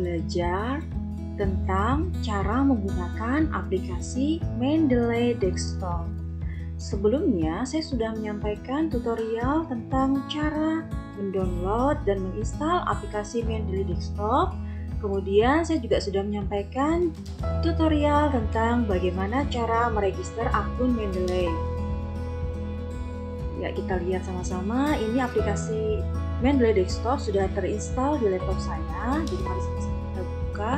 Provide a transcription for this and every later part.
belajar tentang cara menggunakan aplikasi Mendeley Desktop. Sebelumnya, saya sudah menyampaikan tutorial tentang cara mendownload dan menginstal aplikasi Mendeley Desktop. Kemudian, saya juga sudah menyampaikan tutorial tentang bagaimana cara meregister akun Mendeley. Ya, kita lihat sama-sama. Ini aplikasi Mendeley Desktop sudah terinstall di laptop saya. Jadi mari sama-sama kita buka.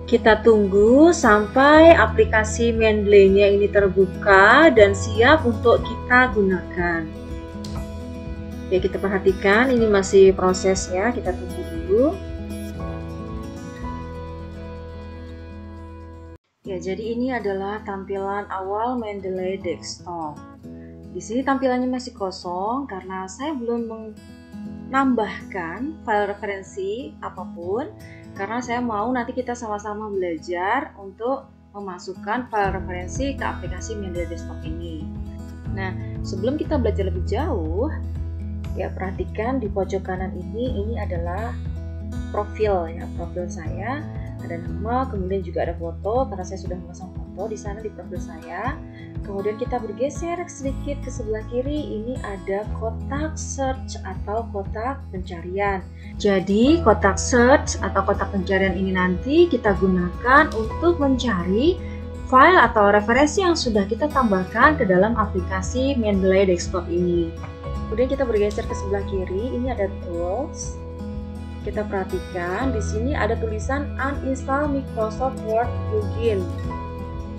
Kita tunggu sampai aplikasi Mendeley-nya ini terbuka dan siap untuk kita gunakan. Oke, kita perhatikan ini masih proses ya. Kita tunggu dulu. Ya, jadi ini adalah tampilan awal Mendeley Desktop. Di sini tampilannya masih kosong karena saya belum menambahkan file referensi apapun, karena saya mau nanti kita sama-sama belajar untuk memasukkan file referensi ke aplikasi Mendeley Desktop ini. Nah, sebelum kita belajar lebih jauh, ya perhatikan di pojok kanan ini adalah profil ya, profil saya. Ada nama, kemudian juga ada foto, karena saya sudah memasang foto di sana di profil saya. Kemudian kita bergeser sedikit ke sebelah kiri, ini ada kotak search atau kotak pencarian. Jadi kotak search atau kotak pencarian ini nanti kita gunakan untuk mencari file atau referensi yang sudah kita tambahkan ke dalam aplikasi Mendeley Desktop ini. Kemudian kita bergeser ke sebelah kiri, ini ada tools. Kita perhatikan di sini ada tulisan uninstall Microsoft Word plugin.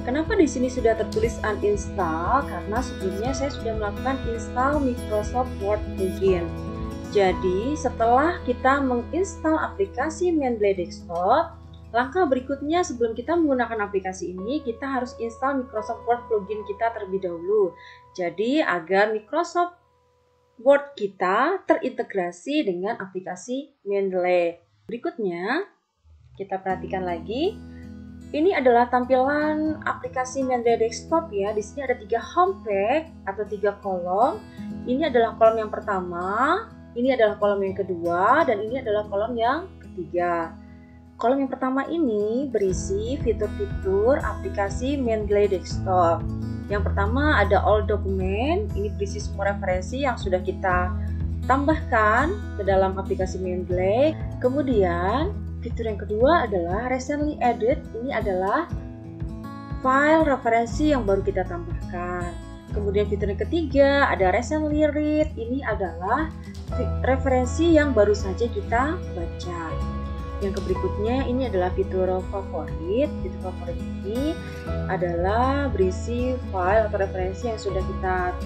Kenapa di sini sudah tertulis uninstall? Karena sebelumnya saya sudah melakukan install Microsoft Word plugin. Jadi setelah kita menginstal aplikasi Mendeley Desktop, langkah berikutnya sebelum kita menggunakan aplikasi ini, kita harus install Microsoft Word plugin kita terlebih dahulu. Jadi agar Microsoft Word kita terintegrasi dengan aplikasi Mendeley. Berikutnya, kita perhatikan lagi. Ini adalah tampilan aplikasi Mendeley Desktop ya. Di sini ada 3 home page atau 3 kolom. Ini adalah kolom yang pertama, ini adalah kolom yang kedua, dan ini adalah kolom yang ketiga. Kolom yang pertama ini berisi fitur-fitur aplikasi Mendeley Desktop. Yang pertama ada all document, ini berisi semua referensi yang sudah kita tambahkan ke dalam aplikasi Mendeley. Kemudian fitur yang kedua adalah recently added, ini adalah file referensi yang baru kita tambahkan. Kemudian fitur yang ketiga ada recently read, ini adalah referensi yang baru saja kita baca. Yang berikutnya ini adalah fitur favorit. Fitur favorit ini adalah berisi file atau referensi yang sudah kita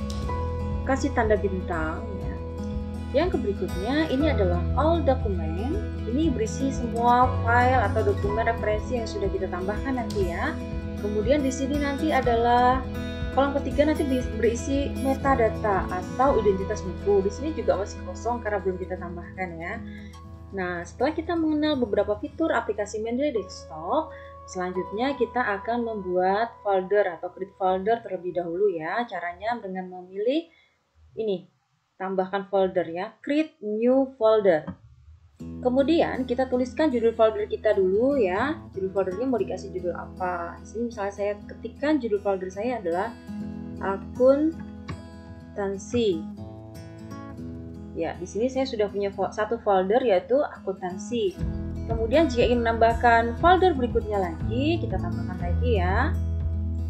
kasih tanda bintang ya. Yang berikutnya ini adalah all document. Ini berisi semua file atau dokumen referensi yang sudah kita tambahkan nanti ya. Kemudian di sini nanti adalah kolom ketiga nanti berisi metadata atau identitas buku. Di sini juga masih kosong karena belum kita tambahkan ya. Nah, setelah kita mengenal beberapa fitur aplikasi Mendeley Desktop, selanjutnya kita akan membuat folder atau create folder terlebih dahulu ya. Caranya dengan memilih ini, tambahkan folder ya, create new folder. Kemudian kita tuliskan judul folder kita dulu ya. Judul foldernya mau dikasih judul apa? Di sini misalnya saya ketikkan judul folder saya adalah akuntansi. Ya, di sini saya sudah punya satu folder yaitu akuntansi. Kemudian jika ingin menambahkan folder berikutnya lagi, kita tambahkan lagi ya.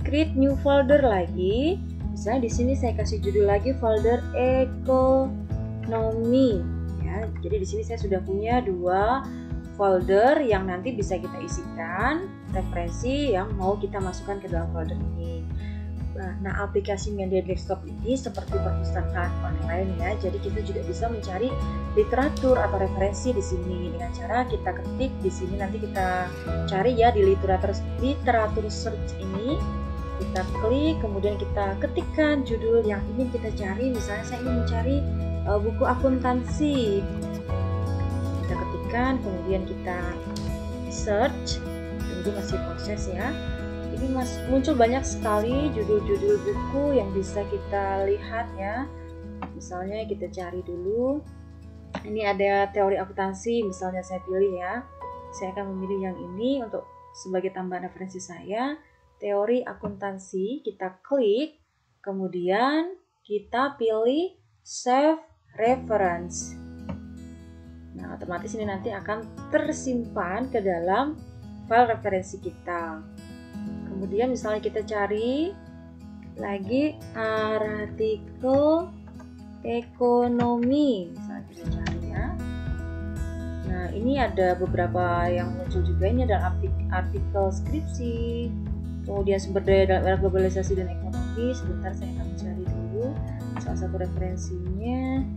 Create new folder lagi. Misalnya di sini saya kasih judul lagi folder ekonomi. Ya, jadi di sini saya sudah punya 2 folder yang nanti bisa kita isikan referensi yang mau kita masukkan ke dalam folder ini. Nah, aplikasi Mendeley Desktop ini seperti perpustakaan online ya. Jadi kita juga bisa mencari literatur atau referensi di sini dengan cara kita ketik di sini, nanti kita cari ya di literatur search ini. Kita klik, kemudian kita ketikkan judul yang ingin kita cari. Misalnya saya ingin mencari buku akuntansi. Kita ketikkan, kemudian kita search. Ini masih proses ya. Ini muncul banyak sekali judul-judul buku yang bisa kita lihat ya. Misalnya kita cari dulu. Ini ada teori akuntansi, misalnya saya pilih ya. saya akan memilih yang ini untuk sebagai tambahan referensi saya. Teori akuntansi, kita klik, kemudian kita pilih Save Reference. Nah, otomatis ini nanti akan tersimpan ke dalam file referensi kita. Kemudian misalnya kita cari lagi artikel ekonomi, misalnya kita cari ya. Nah, ini ada beberapa yang muncul juga. Ini adalah artikel skripsi, kemudian sumber daya dalam era globalisasi dan ekonomi. Sebentar, saya akan mencari dulu salah satu referensinya.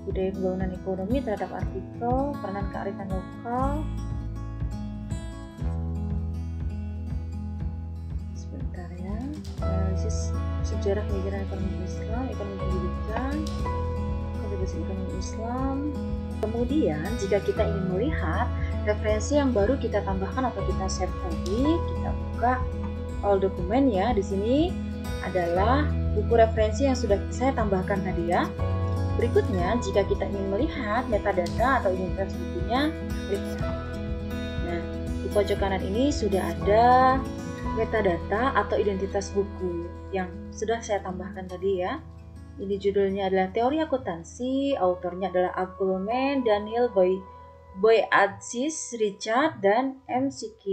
Budaya pembangunan ekonomi terhadap artikel, peranan kearifan lokal. Sebentar ya. Analisis sejarah pemikiran ekonomi Islam, ekonomi pendidikan, kontribusi ekonomi Islam. Kemudian jika kita ingin melihat referensi yang baru kita tambahkan atau kita save tadi, kita buka file dokumen ya. Di sini adalah buku referensi yang sudah saya tambahkan tadi ya. Berikutnya, jika kita ingin melihat metadata atau identitas bukunya, klik. Nah, di pojok kanan ini sudah ada metadata atau identitas buku yang sudah saya tambahkan tadi ya. Ini judulnya adalah Teori Akuntansi, autornya adalah Abdulman, Daniel Boyadziz, Richard, dan MCQ.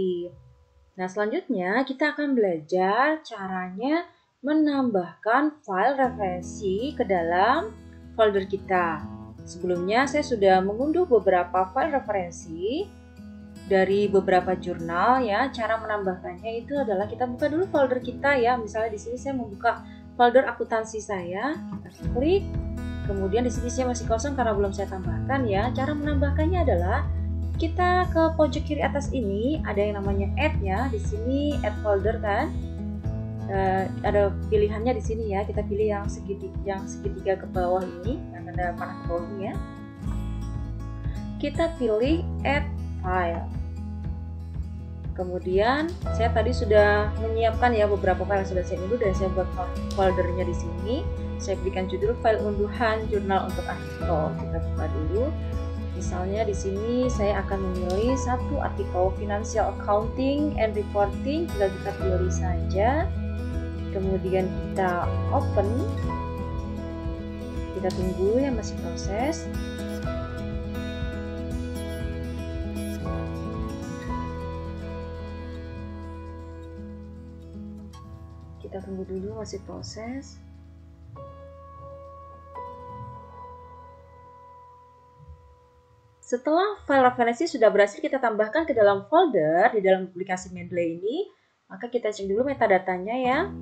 Nah, selanjutnya kita akan belajar caranya menambahkan file referensi ke dalam folder kita. Sebelumnya saya sudah mengunduh beberapa file referensi dari beberapa jurnal ya. Cara menambahkannya itu adalah kita buka dulu folder kita ya. Misalnya di sini saya membuka folder akuntansi saya, kita klik. Kemudian di sini saya masih kosong karena belum saya tambahkan ya. Cara menambahkannya adalah kita ke pojok kiri atas ini ada yang namanya add ya. Di sini add folder kan. Ada pilihannya di sini ya. Kita pilih yang segitiga ke bawah ini, yang ada panah ke bawah ini ya. Kita pilih add file. Kemudian saya tadi sudah menyiapkan ya beberapa file yang sudah saya unduh dan saya buat foldernya di sini. Saya berikan judul file unduhan jurnal untuk artikel. Kita buka dulu. Misalnya di sini saya akan memilih satu artikel Financial Accounting and Reporting. Kita pilih saja. Kemudian kita open. Kita tunggu ya, masih proses. Kita tunggu dulu, masih proses. Setelah file referensi sudah berhasil kita tambahkan ke dalam folder di dalam aplikasi Mendeley ini, maka kita cek dulu metadatanya ya.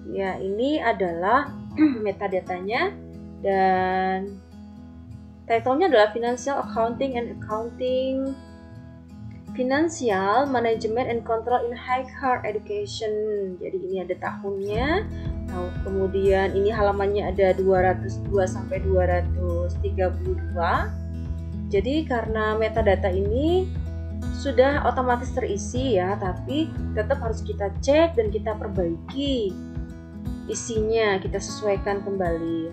Ya, ini adalah metadatanya dan title-nya adalah Financial Accounting and Accounting, Financial Management and Control in Higher Education. Jadi ini ada tahunnya. Kemudian ini halamannya ada 202 sampai 232. Jadi karena metadata ini sudah otomatis terisi ya, tapi tetap harus kita cek dan kita perbaiki isinya, kita sesuaikan kembali.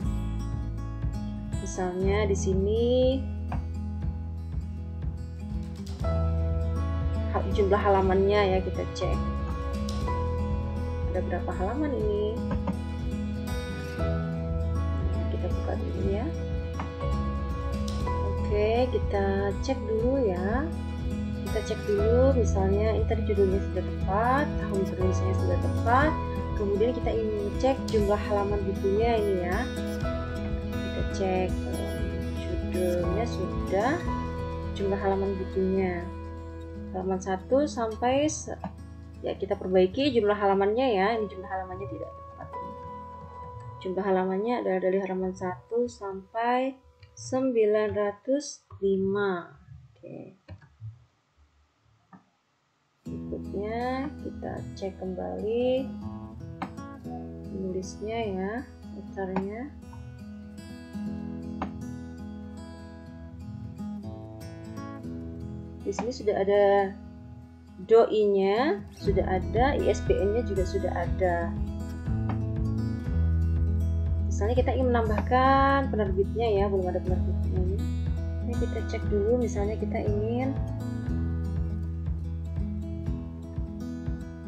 Misalnya di sini jumlah halamannya ya, kita cek ada berapa halaman ini. Kita buka dulu ya. Oke, kita cek dulu ya. Kita cek dulu misalnya ini tadi judulnya sudah tepat, tahun penulisannya sudah tepat. Kemudian kita ingin cek jumlah halaman bukunya ini ya. Kita cek judulnya sudah, jumlah halaman bukunya halaman 1 sampai ya, kita perbaiki jumlah halamannya ya. Ini jumlah halamannya tidak tepat. Jumlah halamannya adalah dari halaman 1 sampai 905. Oke. Berikutnya kita cek kembali penulisnya ya, authornya. Di sini sudah ada doi-nya, sudah ada ISBN-nya juga sudah ada. Misalnya kita ingin menambahkan penerbitnya ya, belum ada penerbitnya ini. Ini kita cek dulu, misalnya kita ingin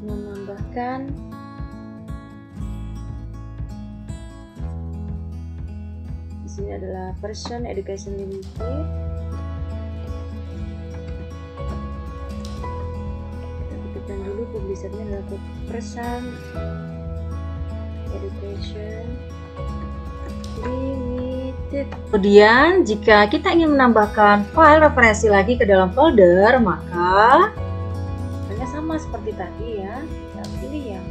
menambahkan di sini adalah Person Education Limited. Kita ketikkan dulu publishernya adalah Person Education Limited. Kemudian jika kita ingin menambahkan file referensi lagi ke dalam folder, maka hanya sama seperti tadi ya, kita pilih yang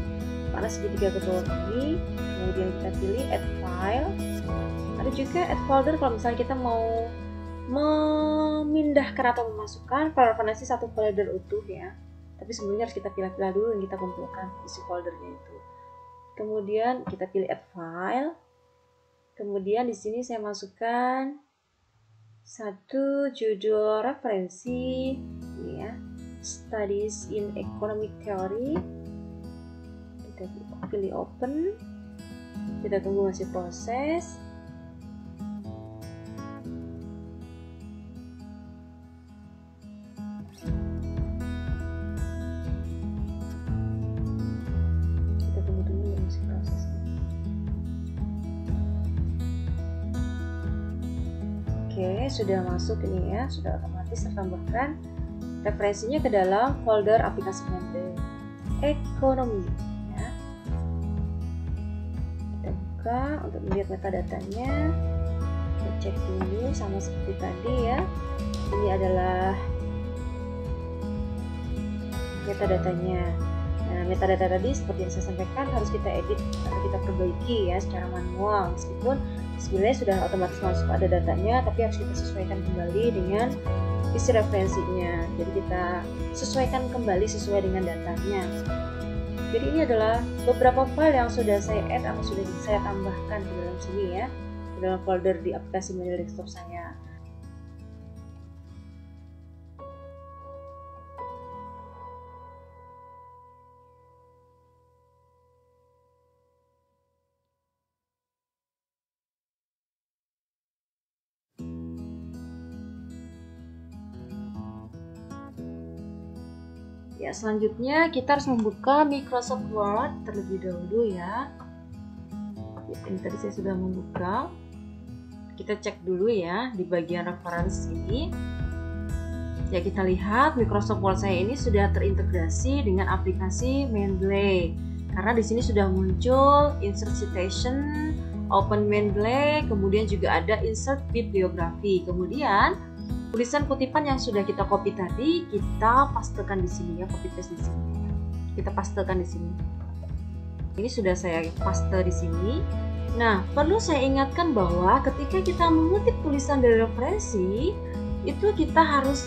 mana segitiga ke bawah ini, kemudian kita pilih add file. Ada juga add folder kalau misalnya kita mau memindahkan atau memasukkan file referensi satu folder utuh ya, tapi sebelumnya harus kita pilih-pilih dulu dan kita kumpulkan isi foldernya itu. Kemudian kita pilih add file. Kemudian di sini saya masukkan satu judul referensi ini ya, Studies in Economic Theory. Kita pilih open. Kita tunggu masih proses. Kita tunggu dulu masih proses. Oke, sudah masuk ini ya, sudah otomatis tertambahkan referensinya ke dalam folder aplikasi Mendeley ekonomi ya. Kita buka untuk melihat metadatanya. Kita cek dulu sama seperti tadi ya. Ini adalah metadatanya. Nah, metadata tadi seperti yang saya sampaikan harus kita edit atau kita perbaiki ya secara manual, meskipun sebenarnya sudah otomatis masuk ada datanya, tapi harus kita sesuaikan kembali dengan isi referensinya. Jadi kita sesuaikan kembali sesuai dengan datanya. Jadi ini adalah beberapa file yang sudah saya add atau sudah saya tambahkan di dalam sini ya, di dalam folder di aplikasi Mendeley Desktop saya. Ya, selanjutnya kita harus membuka Microsoft Word terlebih dahulu ya. Ini tadi saya sudah membuka. Kita cek dulu ya di bagian referensi. Ya, kita lihat Microsoft Word saya ini sudah terintegrasi dengan aplikasi Mendeley. Karena di sini sudah muncul insert citation, open Mendeley, kemudian juga ada insert bibliografi. Kemudian tulisan kutipan yang sudah kita copy tadi kita pastekan di sini ya, copy paste di sini. Kita pastekan di sini. Ini sudah saya paste di sini. Nah, perlu saya ingatkan bahwa ketika kita mengutip tulisan dari referensi, itu kita harus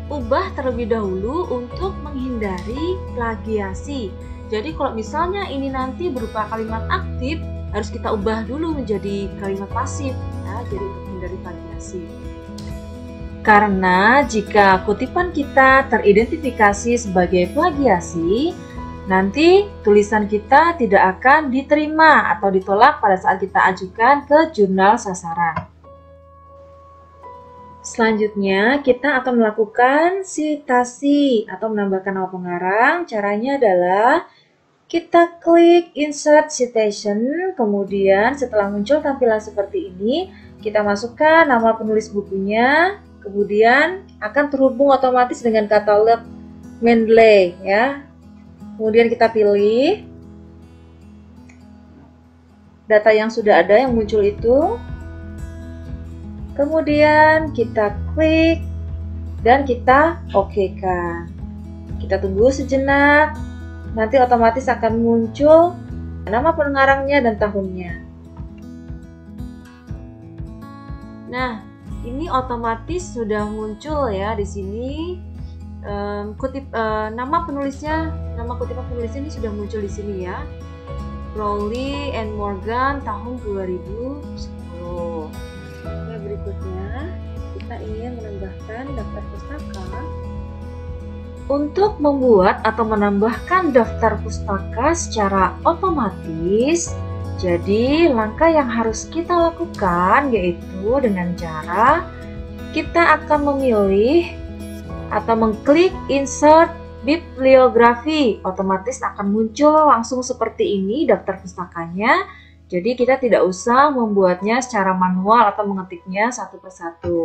ubah terlebih dahulu untuk menghindari plagiasi. Jadi kalau misalnya ini nanti berupa kalimat aktif, harus kita ubah dulu menjadi kalimat pasif ya, jadi untuk menghindari plagiasi. Karena jika kutipan kita teridentifikasi sebagai plagiasi, nanti tulisan kita tidak akan diterima atau ditolak pada saat kita ajukan ke jurnal sasaran. Selanjutnya, kita akan melakukan citasi atau menambahkan nama pengarang. Caranya adalah kita klik Insert Citation, kemudian setelah muncul tampilan seperti ini, kita masukkan nama penulis bukunya, kemudian akan terhubung otomatis dengan katalog Mendeley ya. Kemudian kita pilih data yang sudah ada yang muncul itu. Kemudian kita klik dan kita oke-kan. Kita tunggu sejenak. Nanti otomatis akan muncul nama pengarangnya dan tahunnya. Nah, ini otomatis sudah muncul ya di sini. Nama penulisnya, nama kutipan penulisnya ini sudah muncul di sini ya. Crowley and Morgan tahun 2010. Nah, berikutnya kita ingin menambahkan daftar pustaka. Untuk membuat atau menambahkan daftar pustaka secara otomatis, Jadi, langkah yang harus kita lakukan yaitu dengan cara kita akan memilih atau mengklik insert bibliografi. Otomatis akan muncul langsung seperti ini daftar pustakanya. Jadi kita tidak usah membuatnya secara manual atau mengetiknya satu persatu.